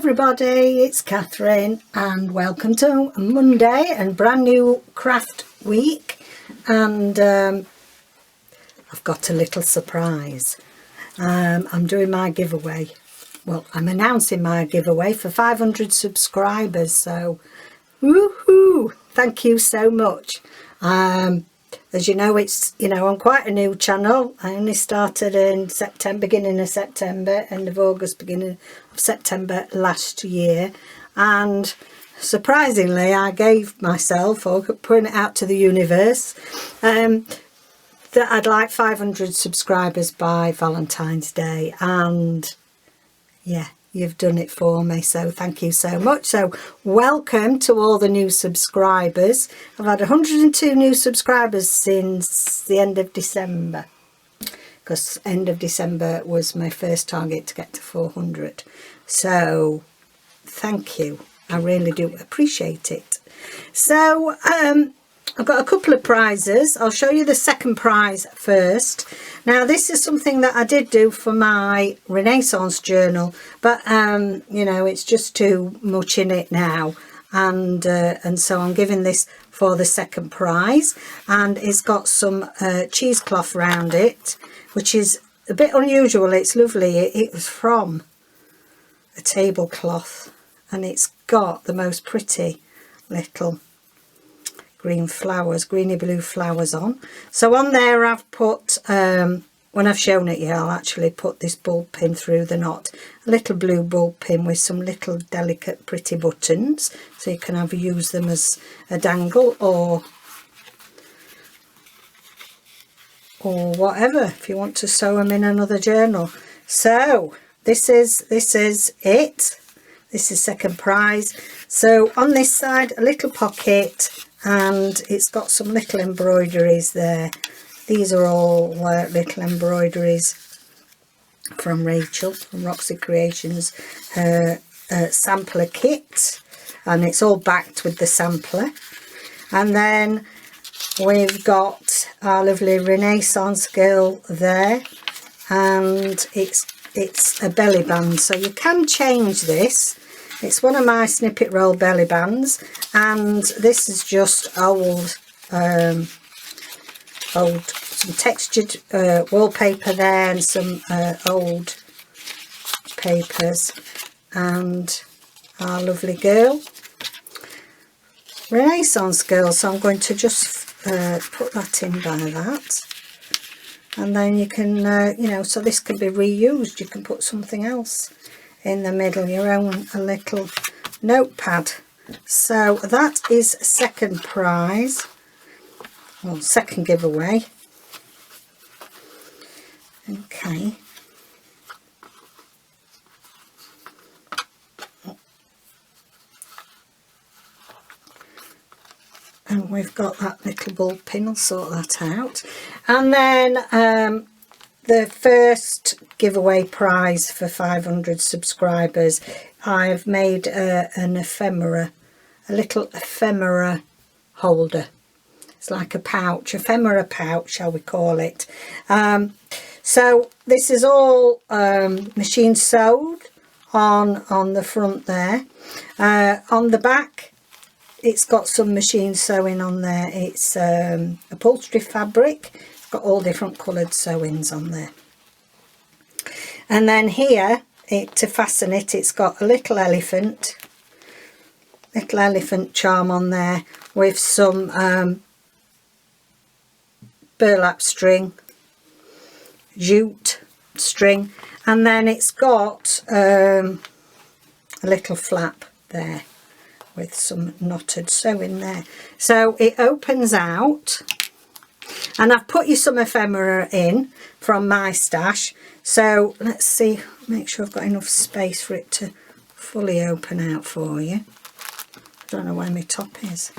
everybody, it's Catherine and welcome to Monday and brand new craft week. And I've got a little surprise. I'm doing my giveaway. Well, I'm announcing my giveaway for 500 subscribers, so woohoo! Thank you so much. As you know, I'm quite a new channel. I only started in September, beginning of September, end of August, beginning of September last year. And surprisingly, I gave myself, or putting it out to the universe, that I'd like 500 subscribers by Valentine's Day. And yeah, you've done it for me, so thank you so much. So welcome to all the new subscribers. I've had 102 new subscribers since the end of December, because end of December was my first target to get to 400. So thank you, I really do appreciate it. So I've got a couple of prizes. I'll show you the second prize first. Now, this is something that I did do for my Renaissance journal, but it's just too much in it now, and so I'm giving this for the second prize. And it's got some cheesecloth around it, which is a bit unusual. It's lovely. It was from a tablecloth, and it's got the most pretty little green flowers, greeny blue flowers on. So on there I've put, when I've shown it, I'll actually put this bulb pin through the knot, a little blue bulb pin with some little delicate pretty buttons, so you can either use them as a dangle or whatever, if you want to sew them in another journal. So this is it. This is second prize. So on this side, a little pocket, and it's got some little embroideries there. These are all little embroideries from Rachel from Roxy Creations, her sampler kit, and it's all backed with the sampler. And then we've got our lovely Renaissance girl there, and it's a belly band, so you can change this. It's one of my snippet roll belly bands, and this is just old some textured wallpaper there, and some old papers, and our lovely girl, Renaissance girl. So I'm going to just put that in by that, and then you can so this can be reused. You can put something else in the middle, your own a little notepad. So that is second prize, or second giveaway. Okay, and we've got that little bulb pin. I'll sort that out. And then the first giveaway prize for 500 subscribers, I've made an ephemera, a little ephemera holder. It's like a pouch, ephemera pouch, shall we call it. So this is all machine sewed on the front there. On the back, it's got some machine sewing on there. It's upholstery fabric. Got all different coloured sewings on there. And then here, to fasten it, it's got a little elephant charm on there with some burlap string, jute string, and then it's got a little flap there with some knotted sewing there. So it opens out. And I've put you some ephemera in from my stash. So let's see, make sure I've got enough space for it to fully open out for you. I don't know where my top is.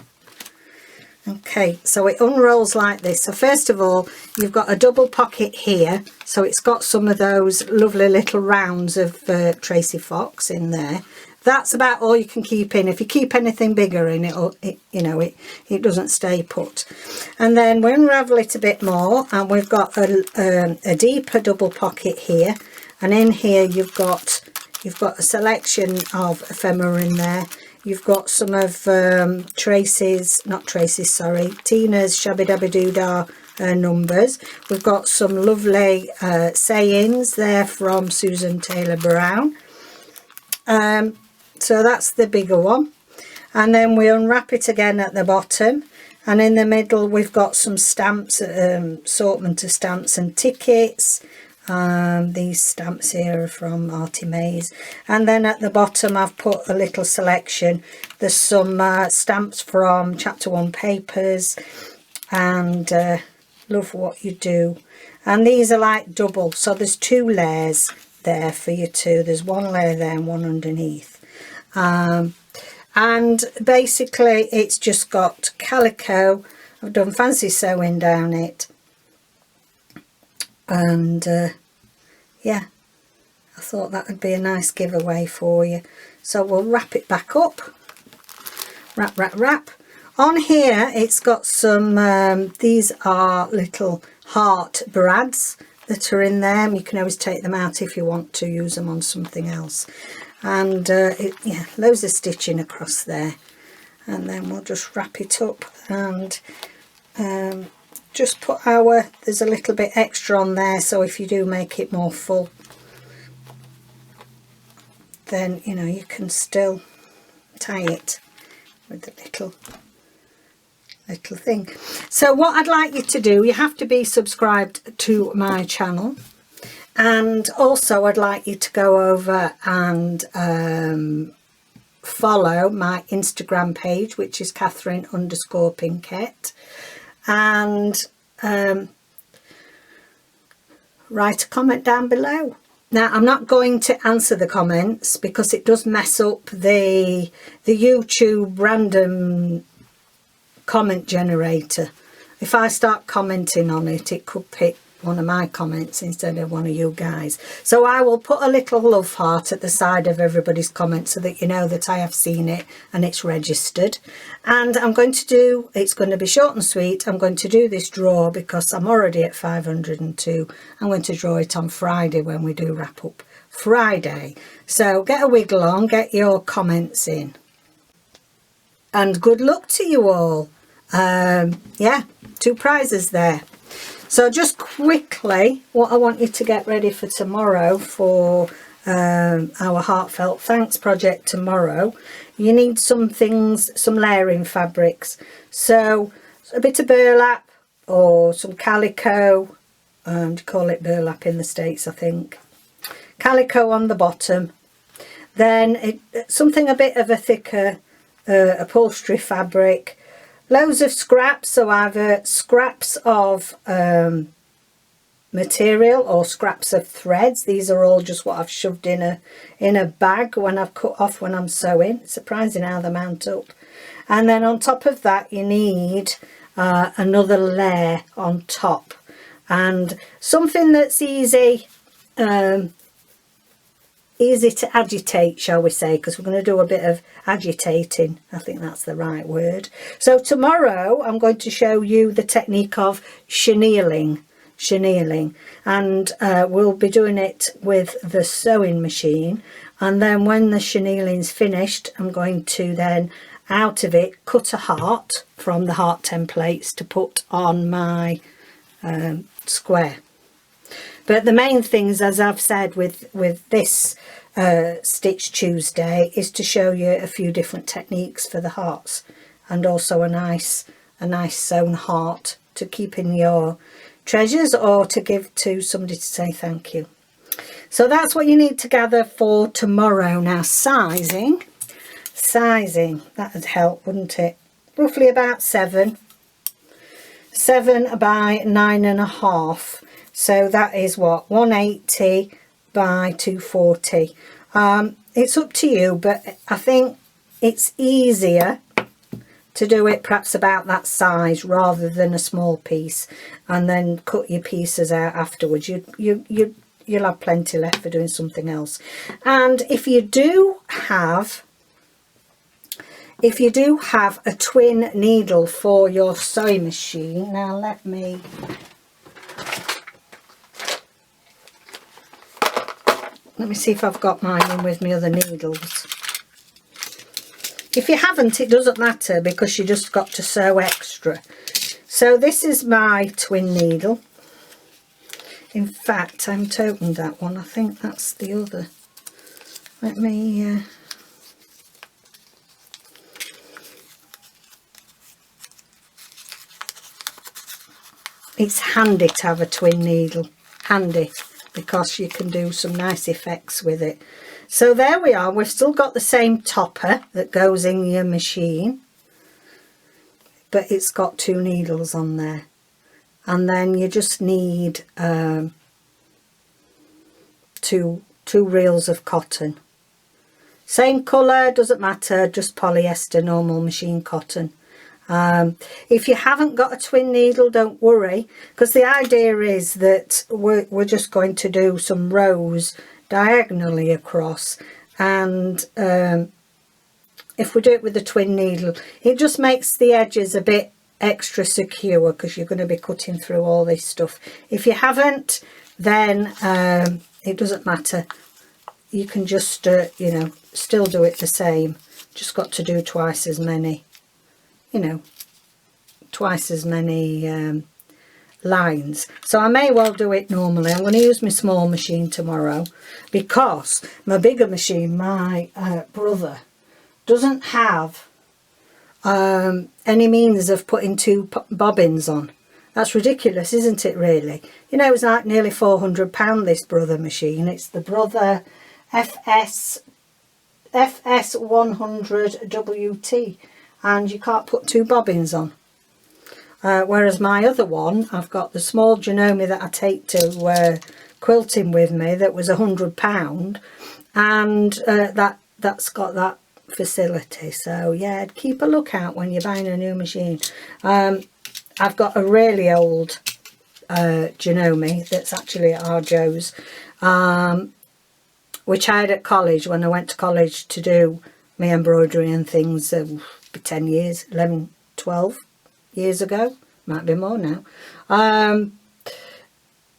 Okay, so it unrolls like this. So first of all, you've got a double pocket here. So it's got some of those lovely little rounds of Tracy Fox in there. That's about all you can keep in. If you keep anything bigger in it doesn't stay put. And then we unravel it a bit more, and we've got a deeper double pocket here, and in here you've got You've got a selection of ephemera in there. You've got some of Tina's Shabby Dabby Doodah numbers. We've got some lovely sayings there from Susan Taylor Brown. So that's the bigger one. And then we unwrap it again at the bottom. And in the middle we've got some stamps, assortment of stamps and tickets. These stamps here are from Artie Mays. And then at the bottom I've put a little selection. There's some stamps from Chapter 1 papers and Love What You Do. And these are like double, so there's 2 layers there for you too. There's 1 layer there and 1 underneath. And basically it's just got calico. I've done fancy sewing down it. And yeah, I thought that would be a nice giveaway for you. So we'll wrap it back up. Wrap. On here it's got some, these are little heart brads that are in there. You can always take them out if you want to use them on something else. And yeah, loads of stitching across there. And then we'll just wrap it up and just put there's a little bit extra on there, so if you do make it more full, then you know you can still tie it with the little thing. So what I'd like you to do, you have to be subscribed to my channel, and also I'd like you to go over and follow my Instagram page, which is Catherine_Pinkett, and write a comment down below. Now I'm not going to answer the comments because it does mess up the YouTube random comment generator. If I start commenting on it, it could pick one of my comments instead of one of you guys. So I will put a little love heart at the side of everybody's comment so that you know that I have seen it and it's registered. And I'm going to do, it's going to be short and sweet. I'm going to do this draw because I'm already at 502. I'm going to draw it on Friday when we do wrap up Friday. So get a wiggle on, get your comments in. And good luck to you all. Yeah, 2 prizes there. So just quickly, what I want you to get ready for tomorrow for our heartfelt thanks project tomorrow, you need some things, some layering fabrics. So a bit of burlap or some calico, you call it burlap in the States I think. Calico on the bottom. Then something a bit of a thicker upholstery fabric. Loads of scraps, so either scraps of material or scraps of threads. These are all just what I've shoved in a bag when I've cut off when I'm sewing. It's surprising how they mount up. And then on top of that you need another layer on top, and something that's easy to agitate, shall we say, because we're going to do a bit of agitating. I think that's the right word. So tomorrow I'm going to show you the technique of chenilling, and we'll be doing it with the sewing machine. And then when the chenilling's finished, I'm going to then out of it cut a heart from the heart templates to put on my square. But the main things, as I've said with this Stitch Tuesday, is to show you a few different techniques for the hearts, and also a nice sewn heart to keep in your treasures or to give to somebody to say thank you. So that's what you need to gather for tomorrow. Now sizing, that would help, wouldn't it? Roughly about 7 by 9.5. So that is what, 180 by 240. It's up to you, but I think it's easier to do it perhaps about that size rather than a small piece, and then cut your pieces out afterwards. You'll have plenty left for doing something else. And if you do have a twin needle for your sewing machine, now let me Let me see if I've got mine in with my other needles. If you haven't, it doesn't matter, because you just got to sew extra. So this is my twin needle. In fact, I haven't opened that one. I think that's the other. Let me... It's handy to have a twin needle. Handy, because you can do some nice effects with it. So there we are. We've still got the same topper that goes in your machine, but it's got 2 needles on there. And then you just need two reels of cotton. Same colour, doesn't matter, just polyester, normal machine cotton. If you haven't got a twin needle, don't worry, because the idea is that we're just going to do some rows diagonally across, and if we do it with the twin needle, it just makes the edges a bit extra secure, because you're going to be cutting through all this stuff. If you haven't, then it doesn't matter. You can just you know, still do it the same, just got to do twice as many, you know, twice as many lines. So I may well do it normally. I'm going to use my small machine tomorrow, because my bigger machine, my brother, doesn't have any means of putting 2 bobbins on. That's ridiculous, isn't it, really? You know, it's like nearly £400, this brother machine. It's the Brother FS 100 WT, and you can't put 2 bobbins on. Whereas my other one, I've got the small Janome that I take to quilting with me, that was £100, and that's got that facility. So yeah, keep a lookout when you're buying a new machine. I've got a really old Janome that's actually at Arjo's, which I had at college when I went to college to do my embroidery and things 10 years, 11, 12 years ago, might be more now.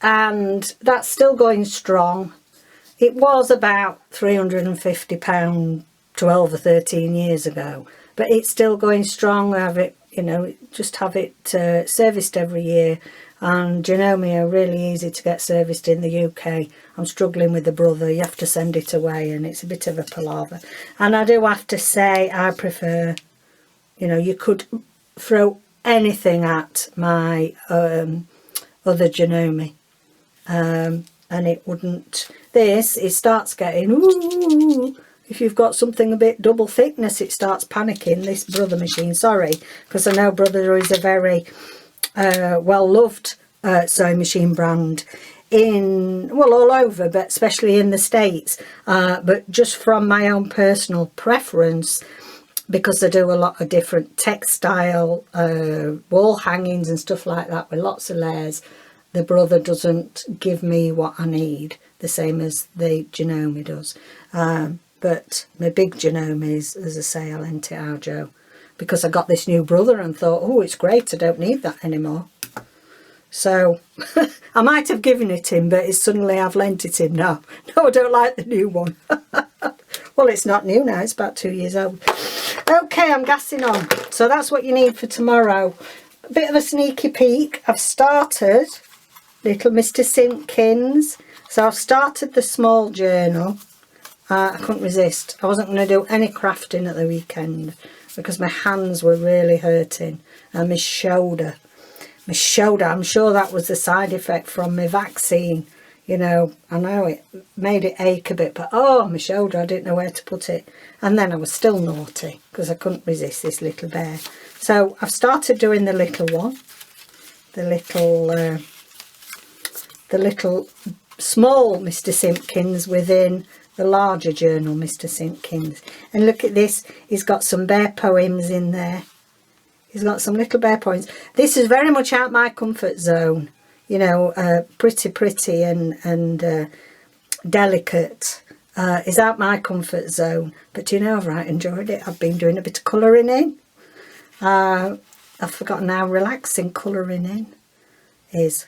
And that's still going strong. It was about £350 12 or 13 years ago, but it's still going strong. I have it, you know, just have it serviced every year. And Janome are really easy to get serviced in the UK. I'm struggling with the brother. You have to send it away, and it's a bit of a palaver. And I do have to say, I prefer, you know, you could throw anything at my other Janome, and it wouldn't. This, it starts getting, ooh, if you've got something a bit double thickness, it starts panicking, this brother machine. Sorry, because I know brother is a very well loved sewing machine brand in, well, all over, but especially in the States, but just from my own personal preference, because they do a lot of different textile wall hangings and stuff like that with lots of layers, the brother doesn't give me what I need, the same as the Janome does. But my big Janome is, as I say, I lent it Arjo, because I got this new brother and thought, oh, it's great, I don't need that anymore. So I might have given it him, but it's suddenly I've lent it him now. No, I don't like the new one. Well, it's not new now, it's about 2 years old. Okay, I'm gassing on. So that's what you need for tomorrow. A bit of a sneaky peek. I've started little Mr. Simpkins. So I've started the small journal. I couldn't resist. I wasn't going to do any crafting at the weekend because my hands were really hurting, and my shoulder, I'm sure that was the side effect from my vaccine, you know. I know it made it ache a bit, but oh, my shoulder, I didn't know where to put it. And then I was still naughty because I couldn't resist this little bear. So I've started doing the little one, the little small Mr. Simpkins within the larger journal, Mr. Simpkins. And look at this, he's got some bear poems in there. He's got some little bear poems. This is very much out my comfort zone, you know, pretty and delicate. Is out my comfort zone. But you know, I've right enjoyed it. I've been doing a bit of colouring in. I've forgotten how relaxing colouring in is.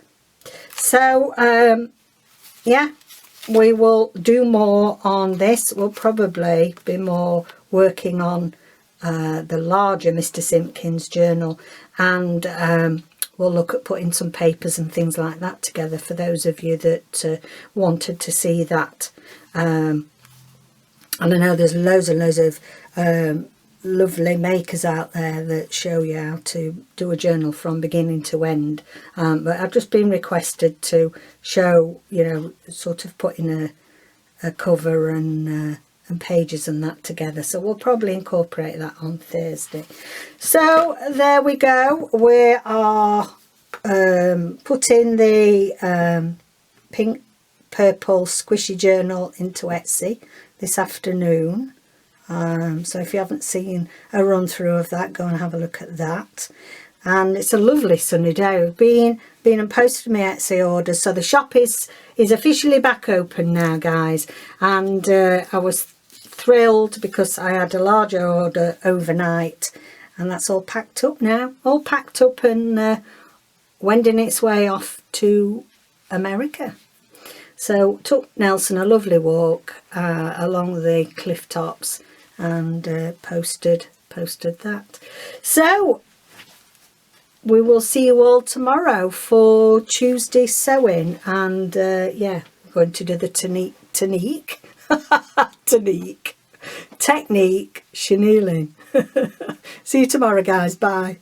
So, yeah, we will do more on this. We'll probably be more working on the larger Mr. Simpkins journal, and we'll look at putting some papers and things like that together for those of you that wanted to see that. And I know there's loads and loads of lovely makers out there that show you how to do a journal from beginning to end, but I've just been requested to show, you know, sort of putting a cover and pages and that together, so we'll probably incorporate that on Thursday. So there we go, we are putting the pink purple squishy journal into Etsy this afternoon. So if you haven't seen a run through of that, go and have a look at that. And it's a lovely sunny day. We've been and posted my Etsy orders, so the shop is officially back open now, guys. And I was thrilled because I had a larger order overnight, and that's all packed up now, all packed up and wending its way off to America. So took Nelson a lovely walk along the cliff tops and posted that. So we will see you all tomorrow for Tuesday sewing, and yeah, we're going to do the technique chenilling. See you tomorrow, guys. Bye.